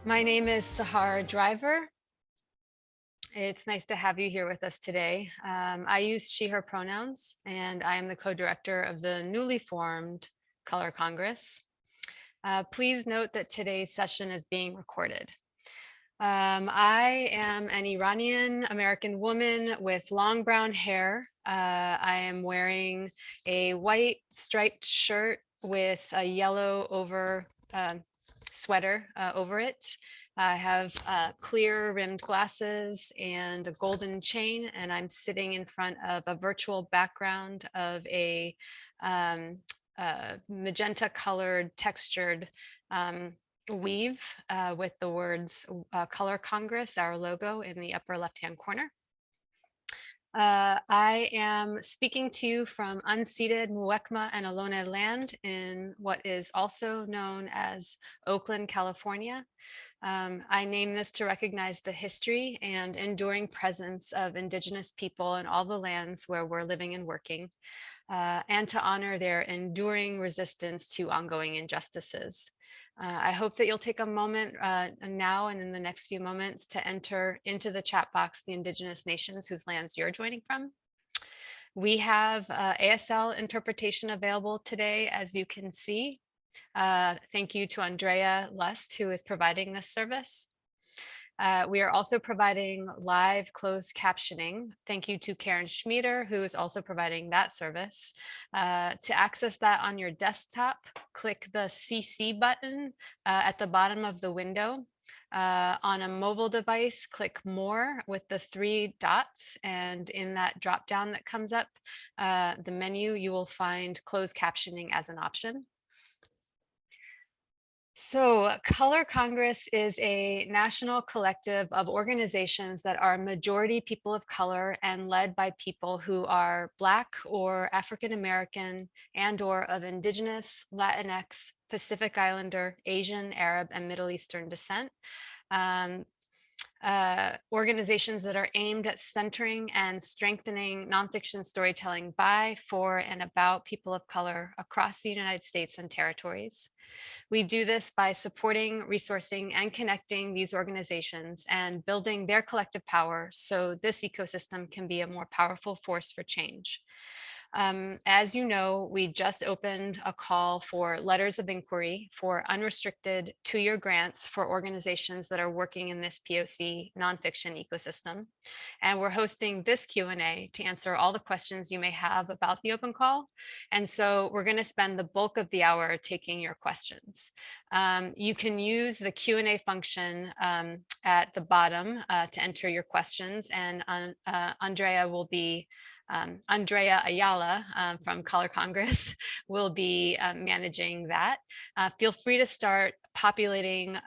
My name is Sahar Driver. It's nice to have you here with us today. I use she, her pronouns, and I am the co-director of the newly formed Color Congress. Please note that today's session is being recorded. I am an Iranian American woman with long brown hair. I am wearing a white striped shirt with a yellow sweater over it. I have clear rimmed glasses and a golden chain, and I'm sitting in front of a virtual background of a magenta colored textured weave with the words Color Congress, our logo, in the upper left-hand corner. I am speaking to you from unceded Muwekma and Ohlone land in what is also known as Oakland, California. I name this to recognize the history and enduring presence of Indigenous people in all the lands where we're living and working, and to honor their enduring resistance to ongoing injustices. I hope that you'll take a moment now and in the next few moments to enter into the chat box the Indigenous nations whose lands you're joining from. We have ASL interpretation available today, as you can see. Thank you to Andrea Lust, who is providing this service. We are also providing live closed captioning. Thank you to Karen Schmieder, who is also providing that service. To access that on your desktop, click the CC button at the bottom of the window. On a mobile device, click More with the 3 dots, and in that drop down that comes up, the menu, you will find closed captioning as an option. So Color Congress is a national collective of organizations that are majority people of color and led by people who are Black or African American and or of Indigenous, Latinx, Pacific Islander, Asian, Arab, and Middle Eastern descent. Organizations that are aimed at centering and strengthening nonfiction storytelling by, for, and about people of color across the United States and territories. We do this by supporting, resourcing, and connecting these organizations and building their collective power so this ecosystem can be a more powerful force for change. As you know, we just opened a call for letters of inquiry for unrestricted 2-year grants for organizations that are working in this POC nonfiction ecosystem. And we're hosting this Q&A to answer all the questions you may have about the open call. And so we're going to spend the bulk of the hour taking your questions. You can use the Q&A function at the bottom to enter your questions, and Andrea Ayala from Color Congress will be managing that. Feel free to start populating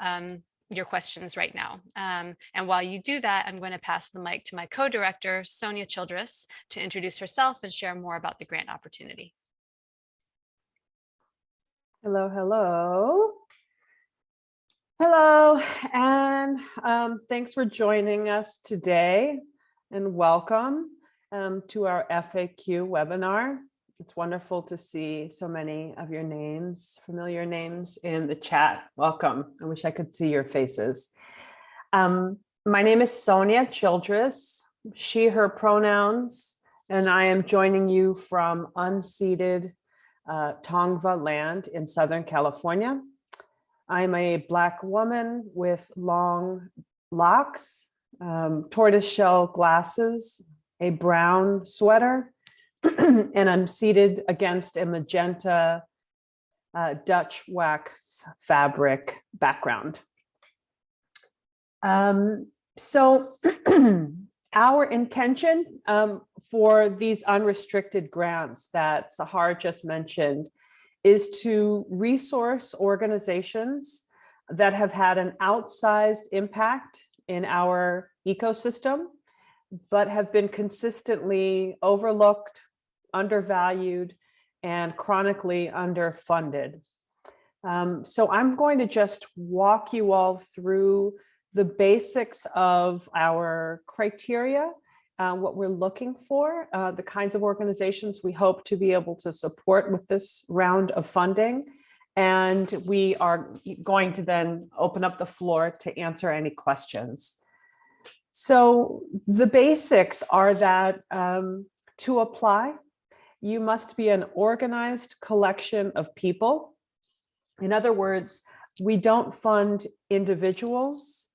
your questions right now. And while you do that, I'm going to pass the mic to my co-director, Sonya Childress, to introduce herself and share more about the grant opportunity. Hello, hello. Hello, and thanks for joining us today, and welcome to our FAQ webinar. It's wonderful to see so many of your names, familiar names in the chat. Welcome. I wish I could see your faces. My name is Sonya Childress, she, her pronouns, and I am joining you from unceded Tongva land in Southern California. I'm a Black woman with long locks, tortoiseshell glasses, a brown sweater, and I'm seated against a magenta Dutch wax fabric background. So our intention for these unrestricted grants that Sahar just mentioned is to resource organizations that have had an outsized impact in our ecosystem, but have been consistently overlooked, undervalued, and chronically underfunded. So I'm going to just walk you all through the basics of our criteria, what we're looking for, the kinds of organizations we hope to be able to support with this round of funding, And we are going to then open up the floor to answer any questions. So the basics are that to apply, you must be an organized collection of people. In other words, we don't fund individuals.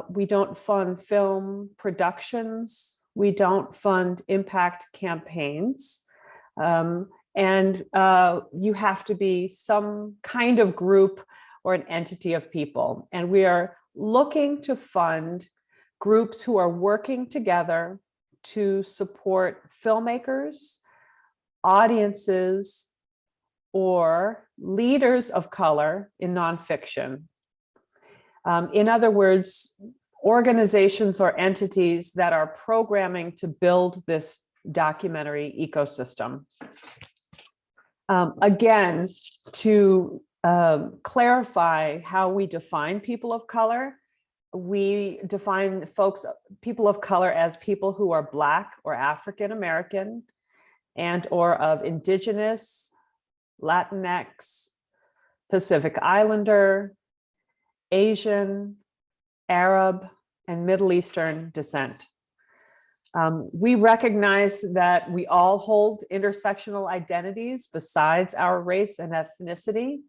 We don't fund film productions. We don't fund impact campaigns. And you have to be some kind of group or an entity of people. And we are looking to fund groups who are working together to support filmmakers, audiences, or leaders of color in nonfiction. In other words, organizations or entities that are programming to build this documentary ecosystem. Again, to clarify how we define people of color, we define people of color as people who are Black or African American and or of Indigenous, Latinx, Pacific Islander, Asian, Arab, and Middle Eastern descent. We recognize that we all hold intersectional identities besides our race and ethnicity,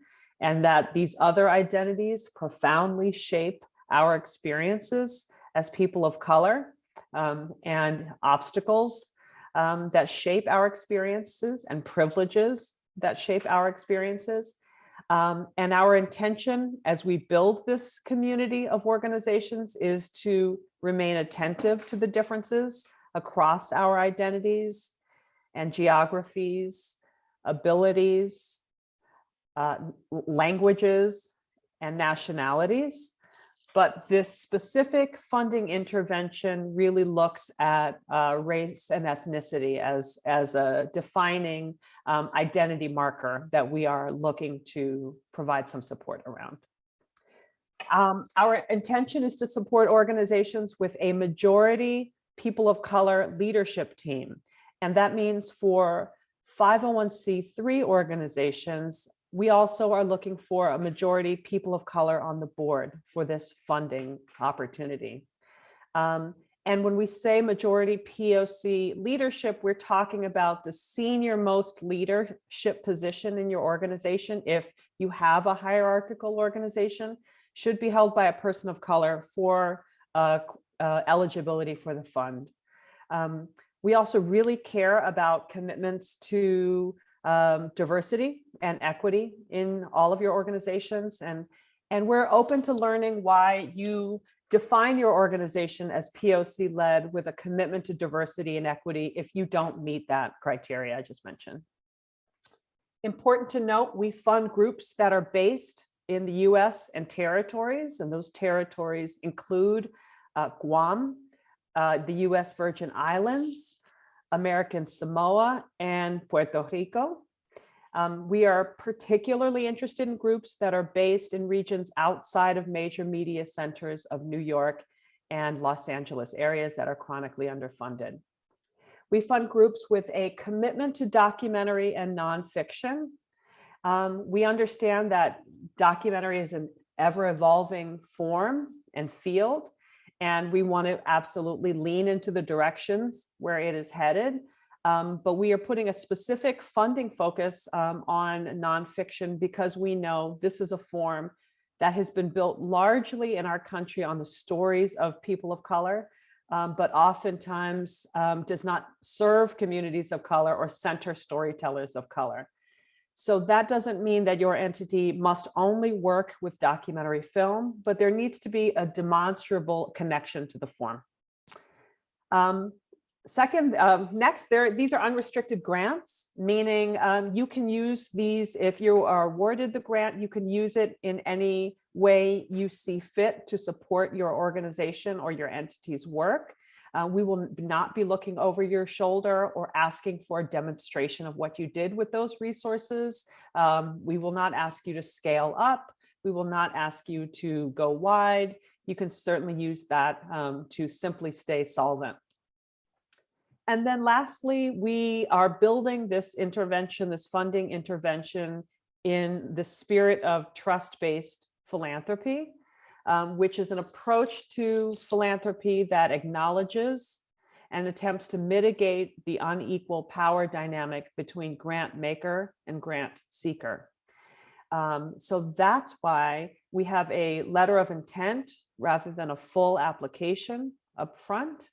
and that these other identities profoundly shape our experiences as people of color, and obstacles that shape our experiences and privileges that shape our experiences. And our intention as we build this community of organizations is to remain attentive to the differences across our identities and geographies, abilities, languages, and nationalities. But this specific funding intervention really looks at race and ethnicity as a defining identity marker that we are looking to provide some support around. Our intention is to support organizations with a majority people of color leadership team. And that means for 501c3 organizations, we also are looking for a majority people of color on the board for this funding opportunity. And when we say majority POC leadership, we're talking about the senior most leadership position in your organization. If you have a hierarchical organization, should be held by a person of color for eligibility for the fund. We also really care about commitments to diversity and equity in all of your organizations. And we're open to learning why you define your organization as POC led with a commitment to diversity and equity if you don't meet that criteria I just mentioned. Important to note, we fund groups that are based in the US and territories, and those territories include Guam, the US Virgin Islands, American Samoa, and Puerto Rico. We are particularly interested in groups that are based in regions outside of major media centers of New York and Los Angeles, areas that are chronically underfunded. We fund groups with a commitment to documentary and nonfiction. We understand that documentary is an ever-evolving form and field, and we want to absolutely lean into the directions where it is headed. But we are putting a specific funding focus on nonfiction because we know this is a form that has been built largely in our country on the stories of people of color, but oftentimes does not serve communities of color or center storytellers of color. So that doesn't mean that your entity must only work with documentary film, but there needs to be a demonstrable connection to the form. Second, next, these are unrestricted grants, meaning you can use these if you are awarded the grant, you can use it in any way you see fit to support your organization or your entity's work. We will not be looking over your shoulder or asking for a demonstration of what you did with those resources. We will not ask you to scale up. We will not ask you to go wide. You can certainly use that to simply stay solvent. And then lastly, we are building this intervention, this funding intervention in the spirit of trust-based philanthropy, which is an approach to philanthropy that acknowledges and attempts to mitigate the unequal power dynamic between grant maker and grant seeker. So that's why we have a letter of intent rather than a full application up front.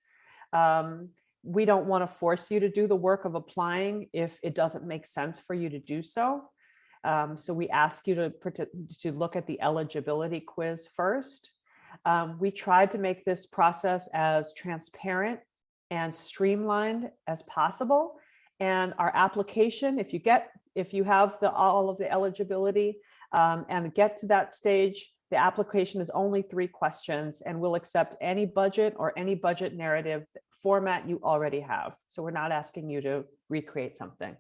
We don't want to force you to do the work of applying if it doesn't make sense for you to do so. So we ask you to look at the eligibility quiz first. We tried to make this process as transparent and streamlined as possible. And our application, if you have all of the eligibility and get to that stage, the application is only 3 questions, and we'll accept any budget or any budget narrative format you already have. So we're not asking you to recreate something.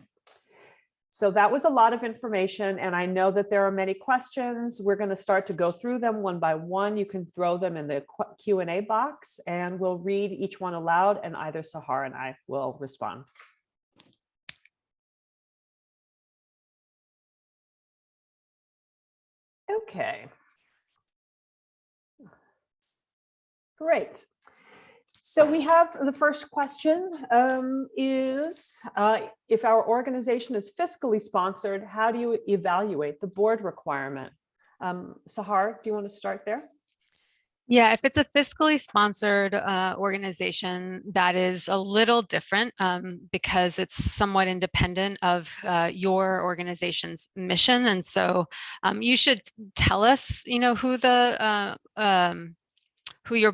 So that was a lot of information, and I know that there are many questions. We're going to start to go through them one by one. You can throw them in the Q&A box, and we'll read each one aloud, and either Sahar and I will respond. Okay. Great. So we have the first question is, if our organization is fiscally sponsored, how do you evaluate the board requirement? Sahar, do you want to start there? Yeah, if it's a fiscally sponsored organization, that is a little different because it's somewhat independent of your organization's mission. And so you should tell us, who your,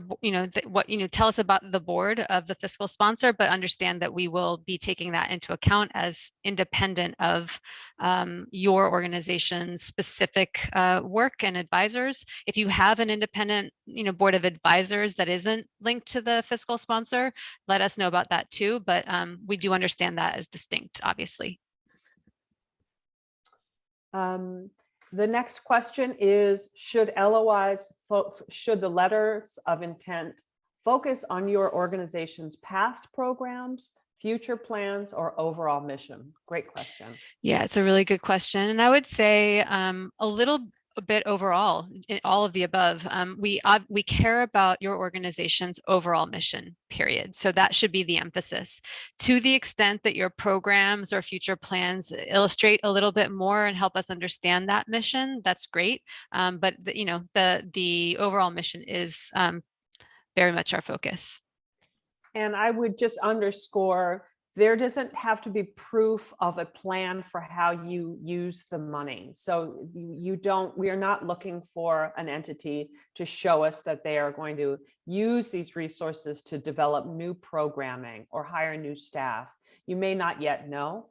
tell us about the board of the fiscal sponsor, but understand that we will be taking that into account as independent of your organization's specific work and advisors. If you have an independent, board of advisors that isn't linked to the fiscal sponsor, let us know about that too. But we do understand that as distinct, obviously. The next question is, should the letters of intent focus on your organization's past programs, future plans, or overall mission? Great question. Yeah, it's a really good question. And I would say a bit overall, in all of the above. We care about your organization's overall mission, period. So that should be the emphasis. To the extent that your programs or future plans illustrate a little bit more and help us understand that mission, that's great. But the overall mission is very much our focus. And I would just underscore, there doesn't have to be proof of a plan for how you use the money. So we are not looking for an entity to show us that they are going to use these resources to develop new programming or hire new staff. You may not yet know.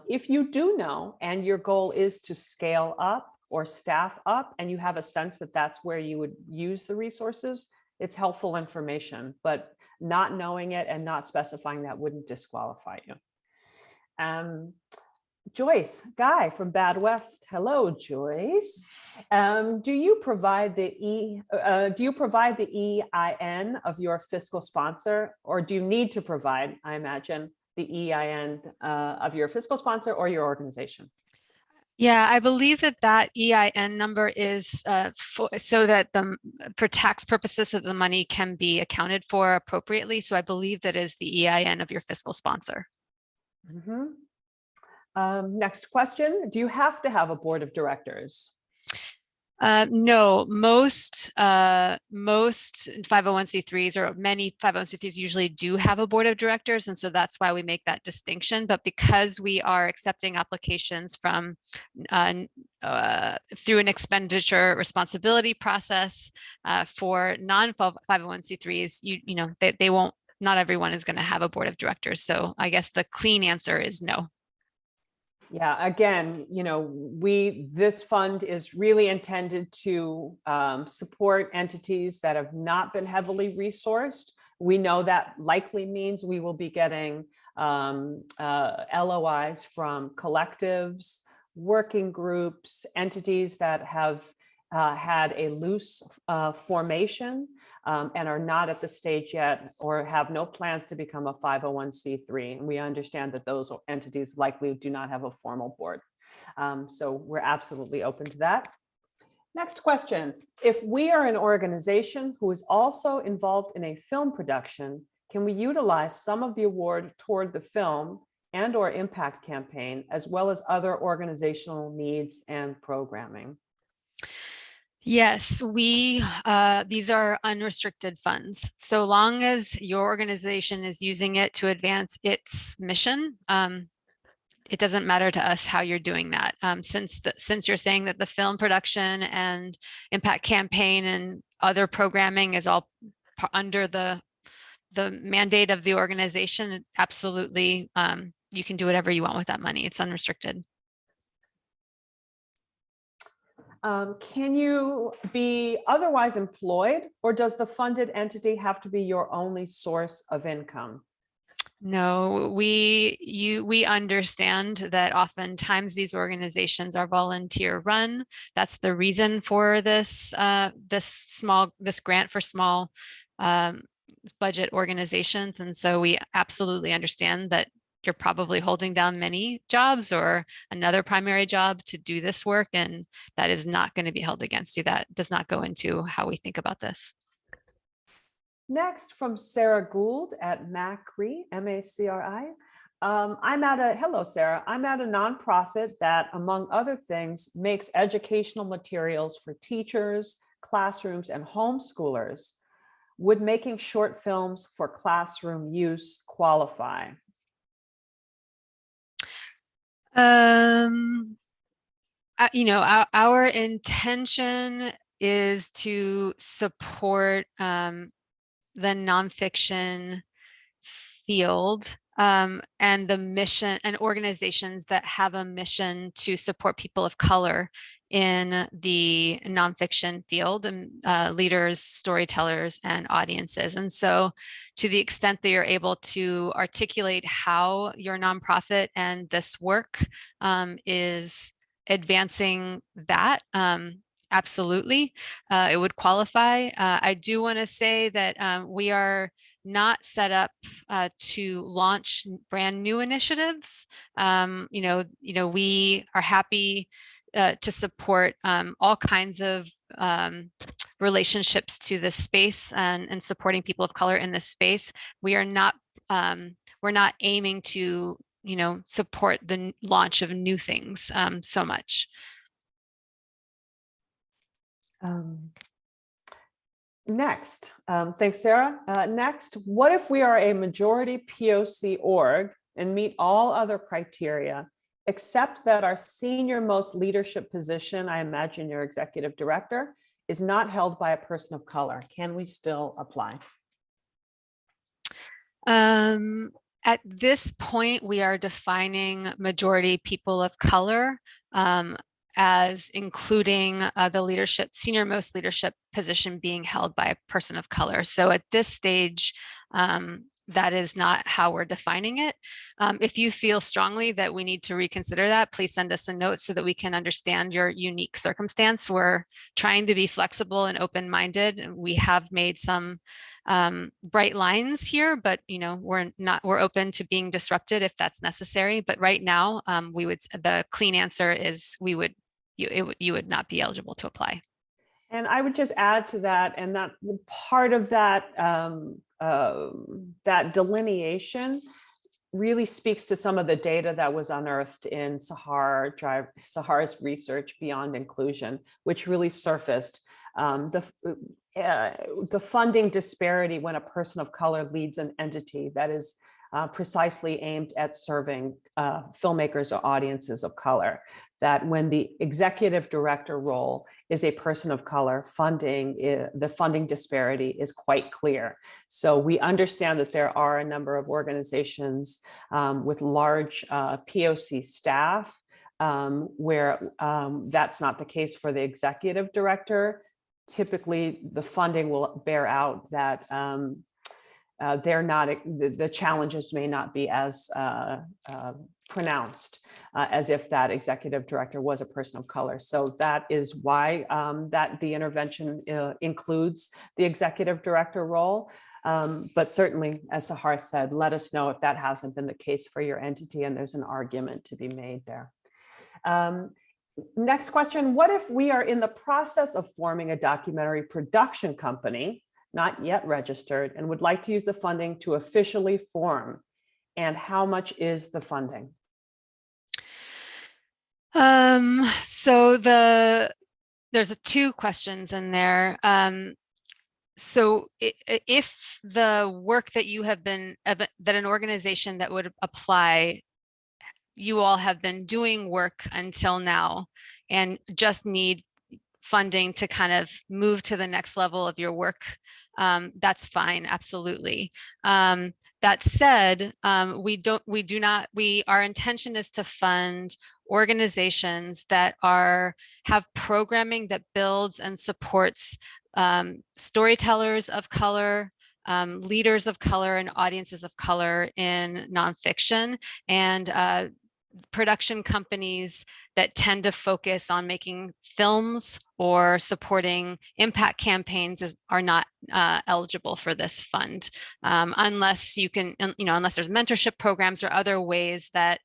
If you do know, and your goal is to scale up or staff up, and you have a sense that that's where you would use the resources, it's helpful information. But not knowing it and not specifying that wouldn't disqualify you. Joyce Guy from Bad West. Hello, Joyce. Do you provide the EIN of your fiscal sponsor, or do you need to provide, I imagine, the EIN of your fiscal sponsor or your organization? Yeah, I believe that EIN number is so that for tax purposes, so the money can be accounted for appropriately. So I believe that is the EIN of your fiscal sponsor. Mm-hmm. Next question. Do you have to have a board of directors? No, most 501c3s or many 501c3s usually do have a board of directors. And so that's why we make that distinction. But because we are accepting applications from through an expenditure responsibility process for non-501c3s, they won't, not everyone is going to have a board of directors. So I guess the clean answer is no. Yeah, again, this fund is really intended to support entities that have not been heavily resourced. We know that likely means we will be getting LOIs from collectives, working groups, entities that have had a loose formation and are not at the stage yet or have no plans to become a 501c3. And we understand that those entities likely do not have a formal board. So we're absolutely open to that. Next question. If we are an organization who is also involved in a film production, can we utilize some of the award toward the film and/or impact campaign, as well as other organizational needs and programming? Yes, these are unrestricted funds. So long as your organization is using it to advance its mission, it doesn't matter to us how you're doing that. Since you're saying that the film production and impact campaign and other programming is all under the mandate of the organization, absolutely, you can do whatever you want with that money. It's unrestricted. Can you be otherwise employed, or does the funded entity have to be your only source of income? No, we understand that oftentimes these organizations are volunteer run. That's the reason for this this grant for small budget organizations. And so we absolutely understand that you're probably holding down many jobs or another primary job to do this work, and that is not going to be held against you. That does not go into how we think about this. Next, from Sarah Gould at MACRI, M-A-C-R-I. Hello, Sarah. I'm at a nonprofit that, among other things, makes educational materials for teachers, classrooms, and homeschoolers. Would making short films for classroom use qualify? Our intention is to support the nonfiction field and the mission and organizations that have a mission to support people of color in the nonfiction field and leaders, storytellers, and audiences. And so to the extent that you're able to articulate how your nonprofit and this work is advancing that, absolutely, it would qualify. I do want to say that we are not set up to launch brand new initiatives. We are happy to support all kinds of relationships to this space and supporting people of color in this space. We are not, we're not aiming to, support the launch of new things so much. Next, thanks, Sarah. Next, what if we are a majority POC org and meet all other criteria, except that our senior most leadership position, I imagine your executive director, is not held by a person of color? Can we still apply? At this point, we are defining majority people of color as including the senior most leadership position being held by a person of color. So at this stage, that is not how we're defining it. If you feel strongly that we need to reconsider that, please send us a note so that we can understand your unique circumstance. We're trying to be flexible and open-minded. We have made some bright lines here, but we're open to being disrupted if that's necessary. But right now, the clean answer is you would not be eligible to apply. And I would just add to that, and that part of that that delineation really speaks to some of the data that was unearthed in Sahar's research Beyond Inclusion, which really surfaced the funding disparity when a person of color leads an entity that is precisely aimed at serving filmmakers or audiences of color. That when the executive director role is a person of color, the funding disparity is quite clear. So we understand that there are a number of organizations with large POC staff where that's not the case for the executive director. Typically, the funding will bear out that the challenges may not be as pronounced as if that executive director was a person of color. So that is why that the intervention includes the executive director role. But certainly, as Sahar said, let us know if that hasn't been the case for your entity and there's an argument to be made there. Next question, what if we are in the process of forming a documentary production company, not yet registered, and would like to use the funding to officially form? And how much is the funding? So there's two questions in there. So if the work that you have been, that an organization that would apply, you all have been doing work until now and just need funding to kind of move to the next level of your work, that's fine, absolutely. That said, our intention is to fund organizations that have programming that builds and supports storytellers of color, leaders of color, and audiences of color in nonfiction, and production companies that tend to focus on making films or supporting impact campaigns are not eligible for this fund, unless you can, unless there's mentorship programs or other ways that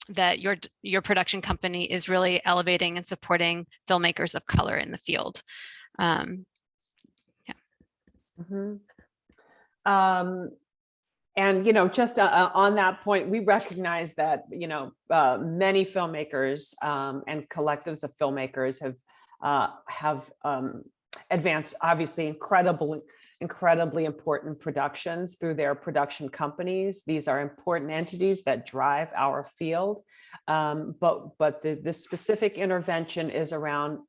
that your production company is really elevating and supporting filmmakers of color in the field. Yeah. Mm-hmm. And, just on that point, we recognize that, many filmmakers and collectives of filmmakers have advanced, obviously, incredibly important productions through their production companies. These are important entities that drive our field. But the specific intervention is around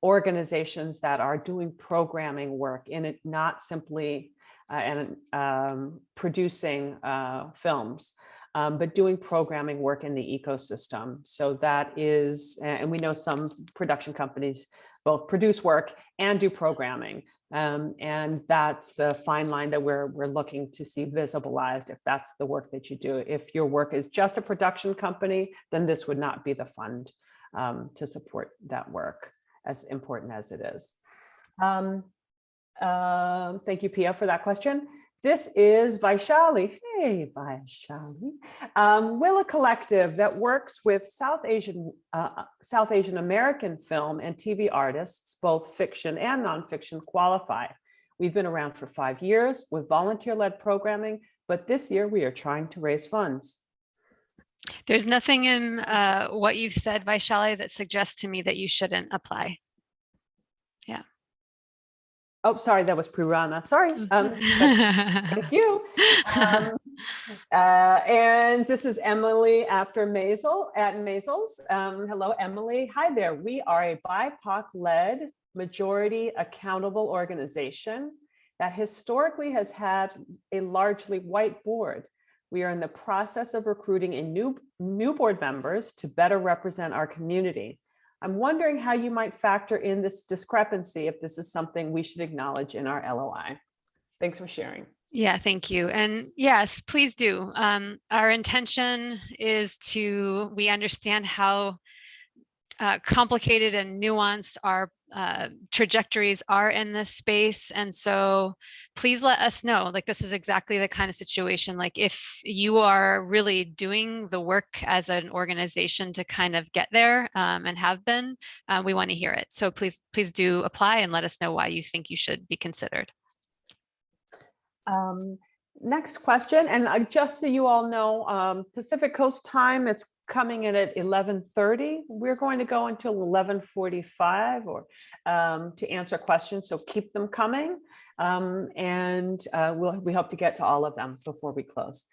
organizations that are doing programming work in it, not simply producing films, but doing programming work in the ecosystem. So that is, and we know some production companies both produce work and do programming. And that's the fine line that we're looking to see visibilized, if that's the work that you do. If your work is just a production company, then this would not be the fund to support that work, as important as it is. Thank you, Pia, for that question. This is Vaishali. Hey, Vaishali. Will a collective that works with South Asian American film and TV artists, both fiction and nonfiction, qualify? We've been around for 5 years with volunteer-led programming, but this year we are trying to raise funds. There's nothing in what you've said, Vaishali, that suggests to me that you shouldn't apply. Yeah. Oh, sorry, that was Purana. Sorry. Thank you. And this is Emily after Maisel at Maisels. Hello, Emily. Hi there. We are a BIPOC-led, majority accountable organization that historically has had a largely white board. We are in the process of recruiting a new board members to better represent our community. I'm wondering how you might factor in this discrepancy, if this is something we should acknowledge in our LOI. Thanks for sharing. Yeah, thank you. And yes, please do. Our intention is we understand how complicated and nuanced our trajectories are in this space. And so please let us know, like, this is exactly the kind of situation, like if you are really doing the work as an organization to kind of get there and have been, we want to hear it. So please do apply and let us know why you think you should be considered. Next question, and just so you all know, Pacific Coast time, it's coming in at 11:30. We're going to go until 11:45 or to answer questions, so keep them coming. And we hope to get to all of them before we close.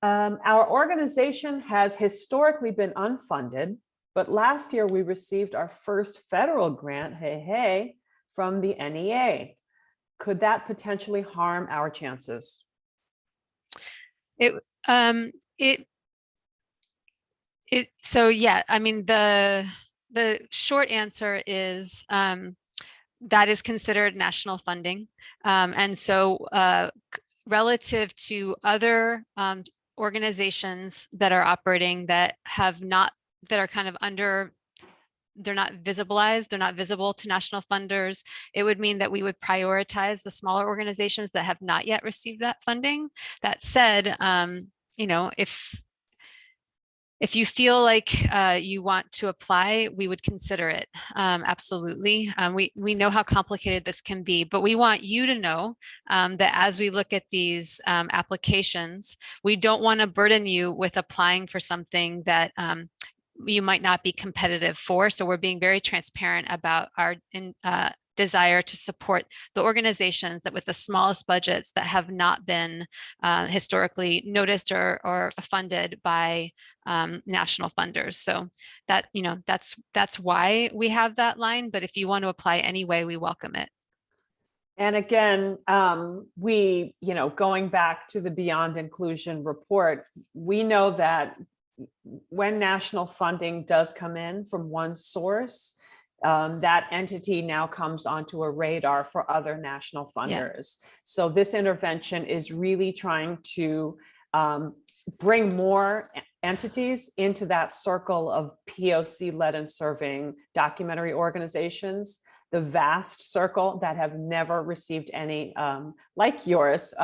Our organization has historically been unfunded, but last year we received our first federal grant, hey, from the NEA. Could that potentially harm our chances? So yeah, I mean, the short answer is that is considered national funding. And so relative to other organizations that are operating that have not, that are kind of under, they're not visibilized, they're not visible to national funders. It would mean that we would prioritize the smaller organizations that have not yet received that funding. That said, you know, if you feel like you want to apply, we would consider it. Absolutely. We know how complicated this can be, but we want you to know that as we look at these applications, we don't want to burden you with applying for something that you might not be competitive for. So we're being very transparent about our desire to support the organizations that with the smallest budgets that have not been historically noticed or funded by national funders. So that, you know, that's why we have that line. But if you want to apply anyway, we welcome it. And again, we, you know, going back to the Beyond Inclusion report, we know that when national funding does come in from one source, that entity now comes onto a radar for other national funders. Yeah. So this intervention is really trying to bring more entities into that circle of POC-led and serving documentary organizations, the vast circle that have never received any, like yours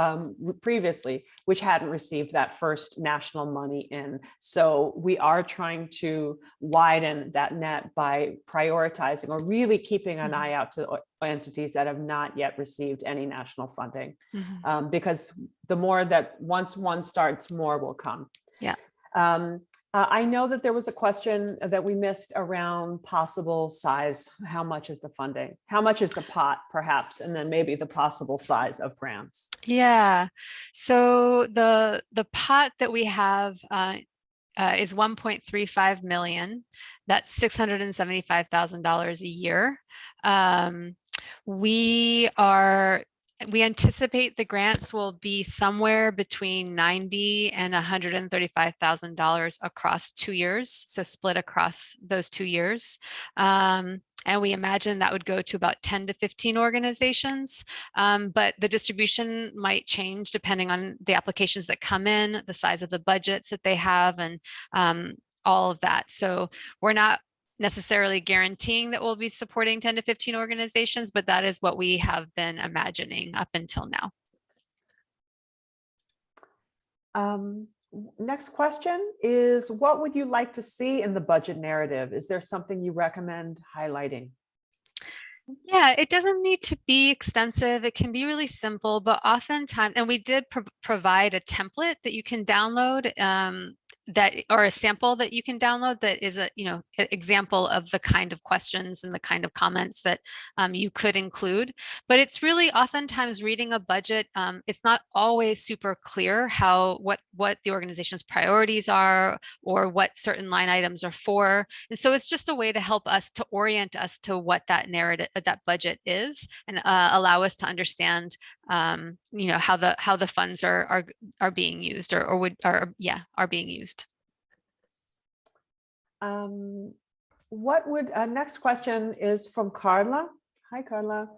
previously, which hadn't received that first national money in. So we are trying to widen that net by prioritizing or really keeping an eye out to entities that have not yet received any national funding. Because the more that once one starts, more will come. Yeah. I know that there was a question that we missed around possible size. How much is the funding? How much is the pot, perhaps? And then maybe the possible size of grants. Yeah. So the pot that we have is 1.35 million. That's $675,000 a year. We anticipate the grants will be somewhere between $90,000 and $135,000 across 2 years, so split across those 2 years. And we imagine that would go to about 10 to 15 organizations, but the distribution might change depending on the applications that come in, the size of the budgets that they have, and all of that. So we're not necessarily guaranteeing that we'll be supporting 10 to 15 organizations, but that is what we have been imagining up until now. Next question is, what would you like to see in the budget narrative? Is there something you recommend highlighting? Yeah, it doesn't need to be extensive. It can be really simple, but oftentimes, and we did provide a template that you can download or a sample that you can download that is a, you know, example of the kind of questions and the kind of comments that you could include. But it's really oftentimes reading a budget. It's not always super clear what the organization's priorities are or what certain line items are for. And so it's just a way to help us, to orient us to what that narrative, that budget is, and allow us to understand, you know, how the funds are being used are being used. What would next question is from Carla. Hi, Carla.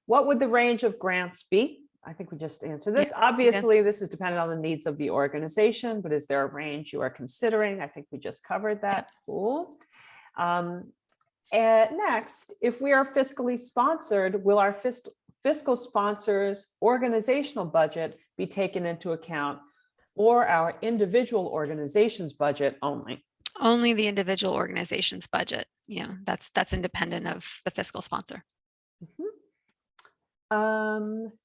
What would the range of grants be? I think we just answered this. Yeah, obviously, this is dependent on the needs of the organization, but is there a range you are considering? I think we just covered that. Yeah. Cool. And next, if we are fiscally sponsored, will our fiscal sponsors' organizational budget be taken into account, or our individual organization's budget only? Only the individual organization's budget. You know, that's independent of the fiscal sponsor.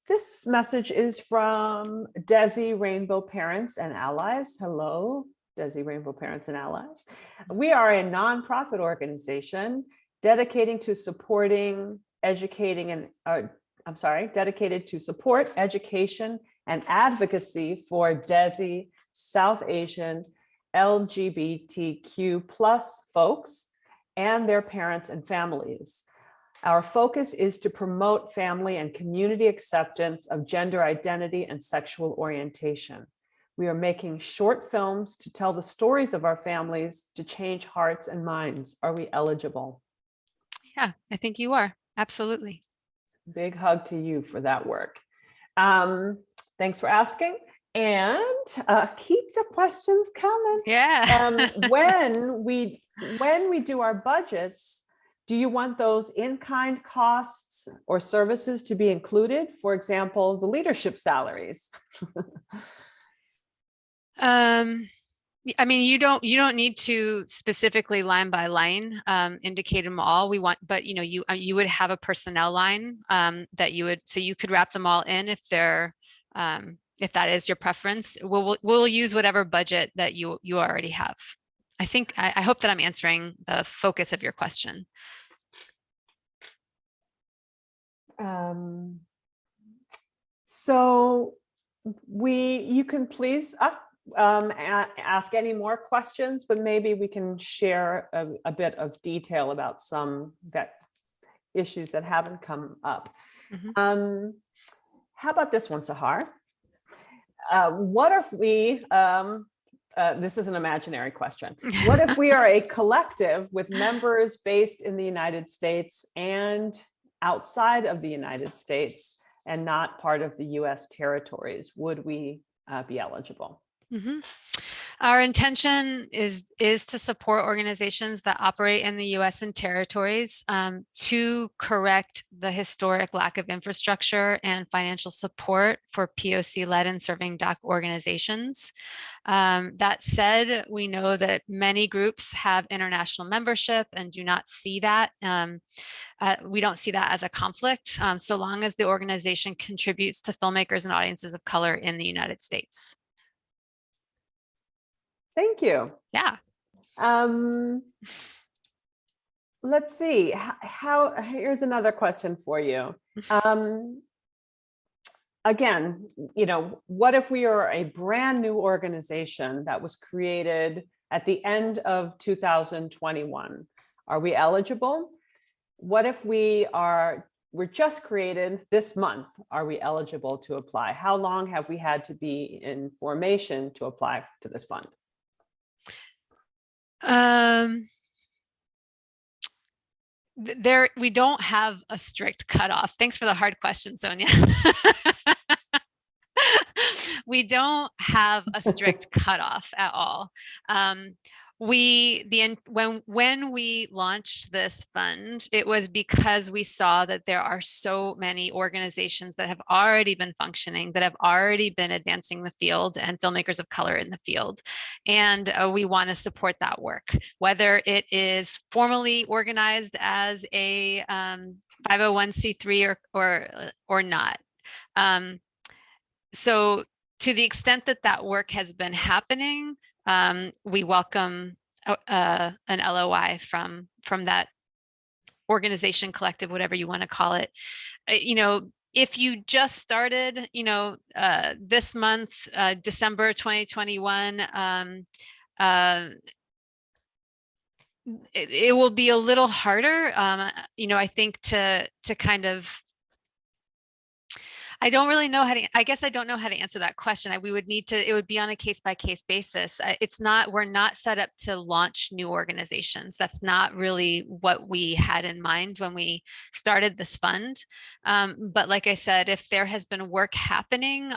This message is from Desi Rainbow Parents and Allies. Hello, Desi Rainbow Parents and Allies. We are a nonprofit organization dedicated to support education and advocacy for Desi, South Asian, LGBTQ+ folks and their parents and families. Our focus is to promote family and community acceptance of gender identity and sexual orientation. We are making short films to tell the stories of our families to change hearts and minds. Are we eligible? Yeah, I think you are. Absolutely. Big hug to you for that work. Thanks for asking. And keep the questions coming. Yeah. When we do our budgets, do you want those in-kind costs or services to be included? For example, the leadership salaries. I mean, you don't need to specifically line by line indicate them all. But you would have a personnel line that so you could wrap them all in if that is your preference. We'll use whatever budget that you already have. I hope that I'm answering the focus of your question. So you can please ask any more questions, but maybe we can share a bit of detail about some issues that haven't come up. How about this one, Sahar? What if we, this is an imaginary question. What if we are a collective with members based in the United States and outside of the United States and not part of the US territories? Would we be eligible? Our intention is to support organizations that operate in the US and territories to correct the historic lack of infrastructure and financial support for POC-led and serving DOC organizations. That said, we know that many groups have international membership and do not see that. We don't see that as a conflict, so long as the organization contributes to filmmakers and audiences of color in the United States. Thank you. Yeah. Let's see. Here's another question for you. Again, what if we are a brand new organization that was created at the end of 2021? Are we eligible? What if we're just created this month? Are we eligible to apply? How long have we had to be in formation to apply to this fund? We don't have a strict cutoff. Thanks for the hard question, Sonia. We don't have a strict cutoff at all. When we launched this fund, it was because we saw that there are so many organizations that have already been functioning, that have already been advancing the field, and filmmakers of color in the field. And we want to support that work, whether it is formally organized as a 501c3 or not. So to the extent that that work has been happening, we welcome an LOI from that organization, collective, whatever you want to call it. If you just started, this month, December 2021, it will be a little harder, I think, to kind of. I don't really know I guess I don't know how to answer that question. It would be on a case-by-case basis. We're not set up to launch new organizations. That's not really what we had in mind when we started this fund. But like I said, if there has been work happening,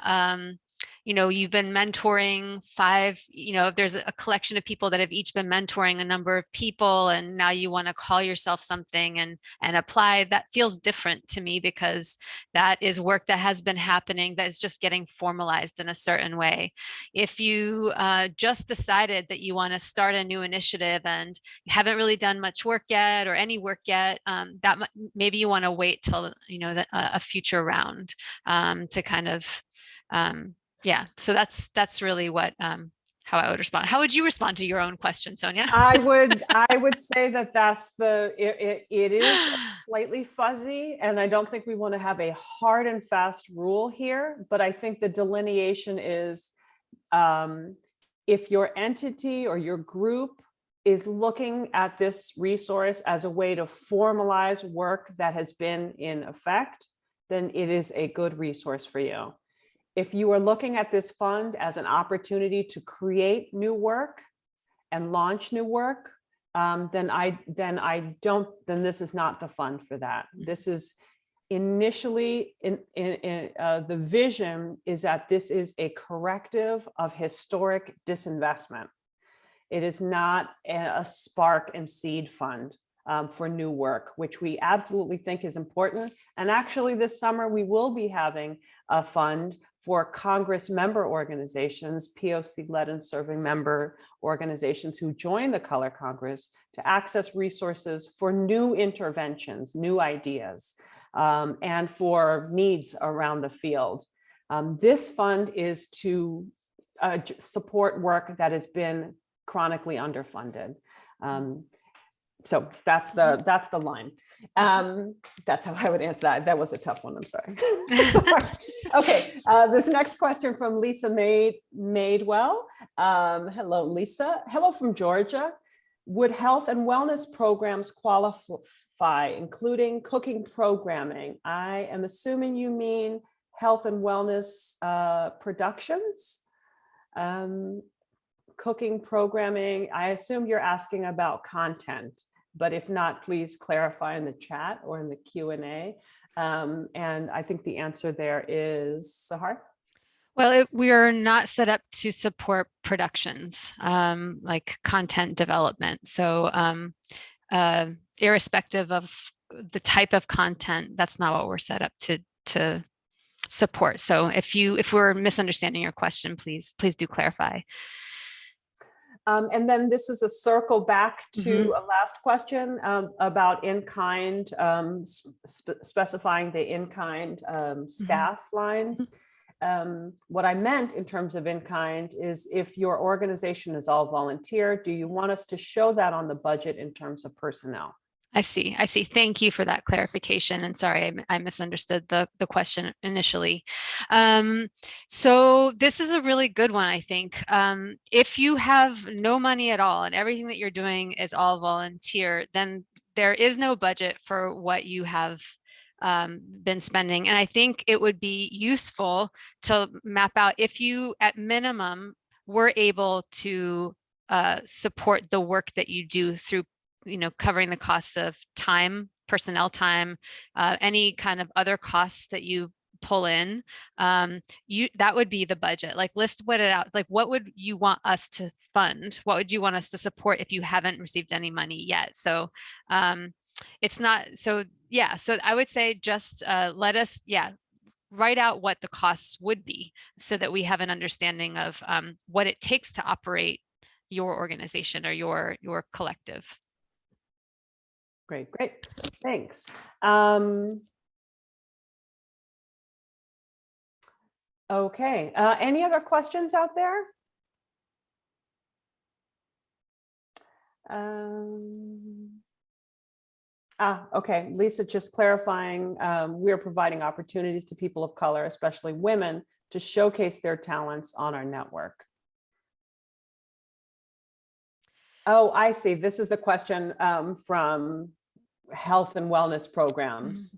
you've been mentoring if there's a collection of people that have each been mentoring a number of people, and now you want to call yourself something and apply, that feels different to me, because that is work that has been happening that is just getting formalized in a certain way. If you just decided that you want to start a new initiative and haven't really done much work yet or any work yet, that maybe you want to wait till a future round to kind of yeah, so that's really what how I would respond. How would you respond to your own question, Sonia? I would say that's it is slightly fuzzy, and I don't think we want to have a hard and fast rule here, but I think the delineation is if your entity or your group is looking at this resource as a way to formalize work that has been in effect, then it is a good resource for you. If you are looking at this fund as an opportunity to create new work and launch new work, then this is not the fund for that. This is initially, the vision is that this is a corrective of historic disinvestment. It is not a spark and seed fund for new work, which we absolutely think is important. And actually this summer, we will be having a fund for Congress member organizations, POC-led and serving member organizations who join the Color Congress to access resources for new interventions, new ideas, and for needs around the field. This fund is to support work that has been chronically underfunded. So that's the line. That's how I would answer that. That was a tough one. I'm sorry. Sorry. Okay. This next question from Lisa Madewell. Hello, Lisa. Hello from Georgia. Would health and wellness programs qualify, including cooking programming? I am assuming you mean health and wellness productions. Cooking programming, I assume you're asking about content, but if not, please clarify in the chat or in the Q&A. And I think the answer there is Sahar. Well, we are not set up to support productions like content development. So irrespective of the type of content, that's not what we're set up to support. So if we're misunderstanding your question, please do clarify. And then this is a circle back to a last question about in-kind, specifying the in-kind staff lines. What I meant in terms of in-kind is if your organization is all volunteer, do you want us to show that on the budget in terms of personnel? I see. Thank you for that clarification. And sorry, I misunderstood the question initially. So this is a really good one, I think. If you have no money at all and everything that you're doing is all volunteer, then there is no budget for what you have been spending. And I think it would be useful to map out if you, at minimum, were able to support the work that you do through covering the costs of time, personnel time, any kind of other costs that you pull in, that would be the budget. Like list what it out, like what would you want us to fund? What would you want us to support if you haven't received any money yet? So it's not, so yeah, so I would say just let us, write out what the costs would be so that we have an understanding of what it takes to operate your organization or your collective. Great, thanks. Okay, any other questions out there? Okay, Lisa, just clarifying, we're providing opportunities to people of color, especially women, to showcase their talents on our network. Oh, I see. This is the question from health and wellness programs.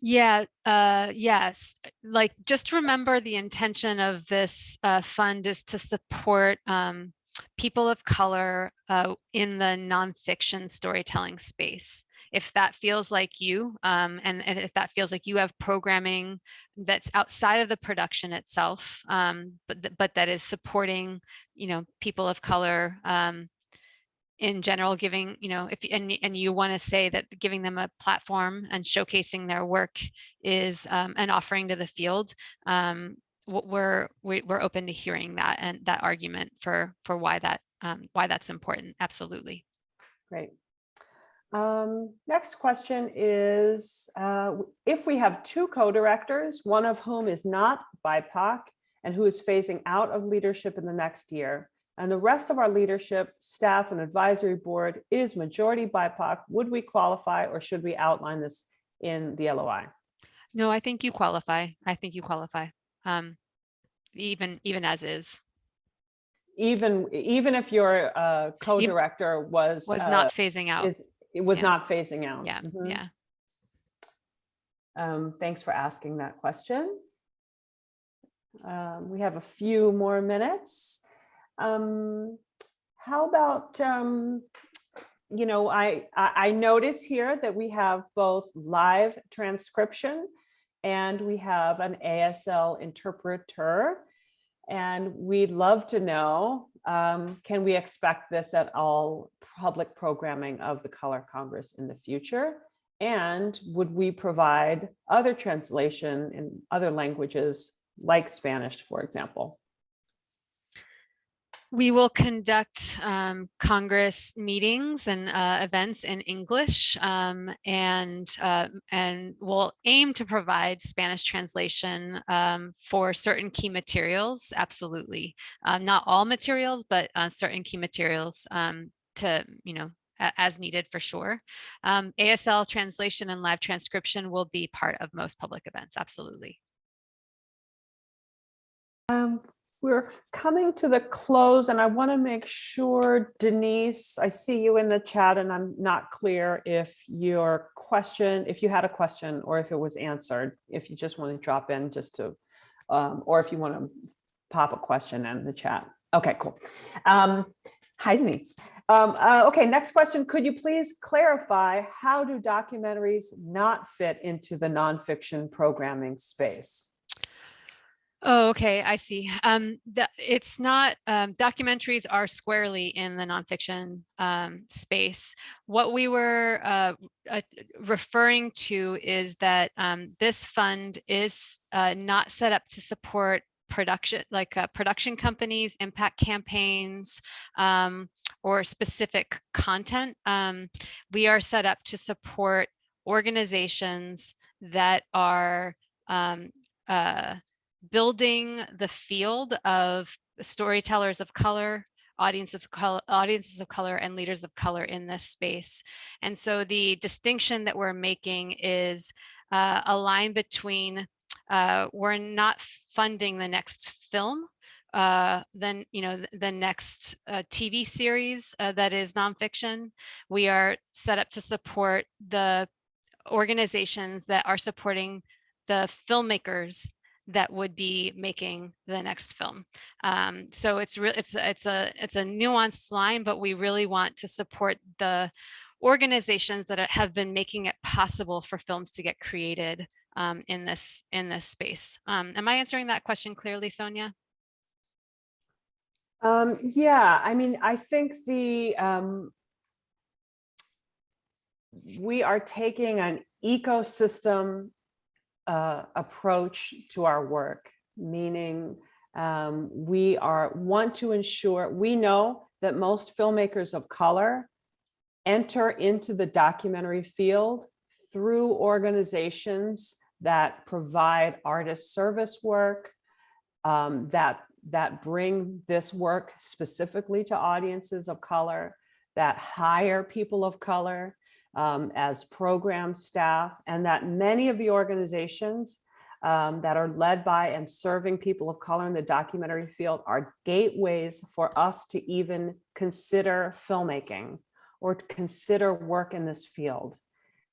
Yeah, yes. Like just remember the intention of this fund is to support people of color in the nonfiction storytelling space. If that feels like you, and if that feels like you have programming that's outside of the production itself, but that is supporting, people of color in general, giving, and you want to say that giving them a platform and showcasing their work is an offering to the field, we're open to hearing that and that argument for why that's important. Absolutely. Great. Next question is, if we have two co-directors, one of whom is not BIPOC and who is phasing out of leadership in the next year, and the rest of our leadership, staff, and advisory board is majority BIPOC, would we qualify or should we outline this in the LOI? No, I think you qualify. Even as is. Even if your co-director was not phasing out. It was not phasing out. Yeah, Thanks for asking that question. We have a few more minutes. How about you know, I notice here that we have both live transcription and we have an ASL interpreter. And we'd love to know, can we expect this at all public programming of the Color Congress in the future? And would we provide other translation in other languages like Spanish, for example? We will conduct Congress meetings and events in English, and we'll aim to provide Spanish translation for certain key materials. Absolutely, not all materials, but certain key materials to, you know, as needed for sure. ASL translation and live transcription will be part of most public events. Absolutely. We're coming to the close, and I want to make sure, Denise, I see you in the chat, and I'm not clear if your question, if you had a question or if it was answered, if you just want to drop in just to, or if you want to pop a question in the chat. Okay, cool. Hi, Denise. Okay, next question. Could you please clarify how do documentaries not fit into the nonfiction programming space? Oh, okay, I see. It's not, documentaries are squarely in the nonfiction space. What we were referring to is that this fund is not set up to support production, like production companies, impact campaigns, or specific content. We are set up to support organizations that are building the field of storytellers of color, audiences of color, and leaders of color in this space. And so the distinction that we're making is a line between we're not funding the next film, then, you know, the next TV series that is nonfiction. We are set up to support the organizations that are supporting the filmmakers that would be making the next film. So it's a nuanced line, but we really want to support the organizations that have been making it possible for films to get created in this space. Am I answering that question clearly, Sonya? Yeah, I mean, I think we are taking an ecosystem approach to our work, meaning we want to ensure, we know that most filmmakers of color enter into the documentary field through organizations that provide artist service work, that bring this work specifically to audiences of color, that hire people of color as program staff, and that many of the organizations that are led by and serving people of color in the documentary field are gateways for us to even consider filmmaking or to consider work in this field.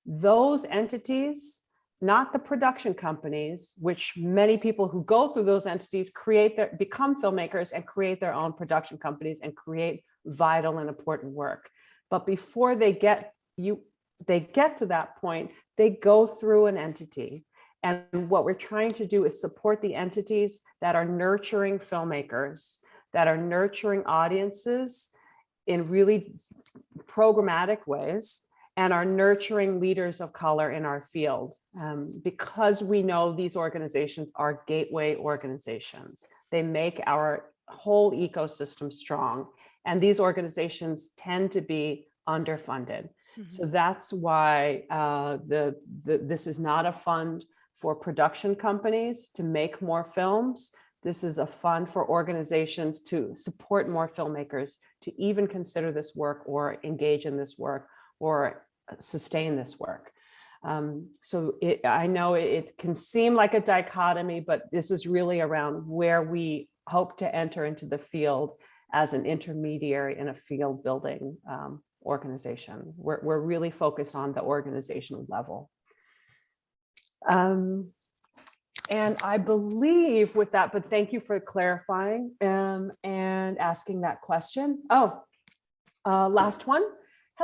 Those entities, not the production companies, which many people who go through those entities become filmmakers and create their own production companies and create vital and important work. But before they get to that point, they go through an entity. And what we're trying to do is support the entities that are nurturing filmmakers, that are nurturing audiences in really programmatic ways, and are nurturing leaders of color in our field, because we know these organizations are gateway organizations. They make our whole ecosystem strong, and these organizations tend to be underfunded. Mm-hmm. So that's why this is not a fund for production companies to make more films. This is a fund for organizations to support more filmmakers to even consider this work or engage in this work or sustain this work. So I know it can seem like a dichotomy, but this is really around where we hope to enter into the field as an intermediary in a field building organization. We're really focused on the organizational level. And I believe with that, but thank you for clarifying and asking that question. Oh, last one.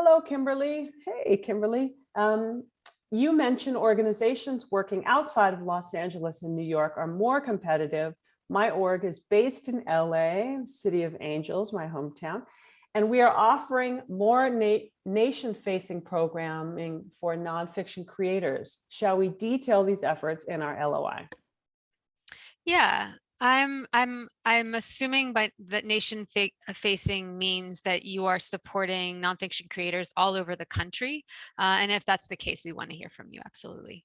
Hello, Kimberly. Hey, Kimberly. You mentioned organizations working outside of Los Angeles and New York are more competitive. My org is based in LA, City of Angels, my hometown, and we are offering more nation-facing programming for nonfiction creators. Shall we detail these efforts in our LOI? Yeah, I'm assuming by that facing means that you are supporting nonfiction creators all over the country. And if that's the case, we want to hear from you. Absolutely.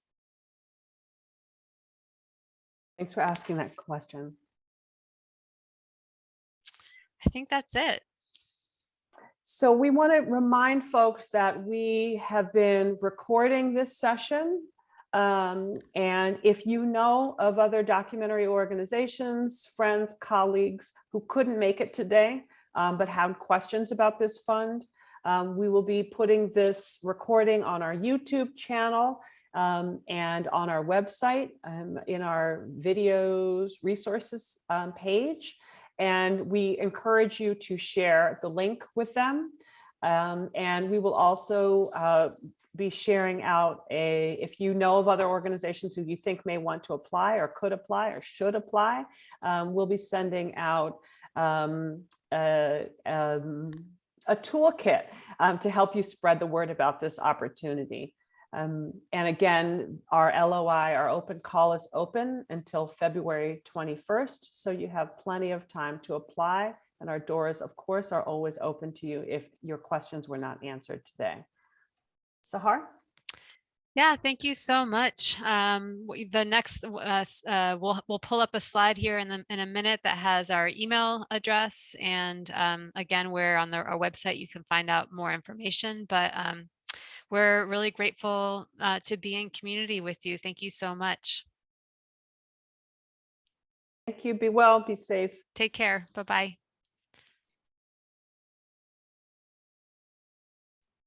Thanks for asking that question. I think that's it. So we want to remind folks that we have been recording this session. And if you know of other documentary organizations, friends, colleagues who couldn't make it today, but had questions about this fund, we will be putting this recording on our YouTube channel and on our website in our videos resources page. And we encourage you to share the link with them. And we will also be sharing out if you know of other organizations who you think may want to apply or could apply or should apply, we'll be sending out a toolkit to help you spread the word about this opportunity. And again, our LOI, our open call is open until February 21st. So you have plenty of time to apply. And our doors, of course, are always open to you if your questions were not answered today. Sahar? Yeah, thank you so much. The next, we'll pull up a slide here in a minute that has our email address. And again, we're on our website. You can find out more information. But we're really grateful to be in community with you. Thank you so much. Thank you. Be well, be safe. Take care. Bye-bye.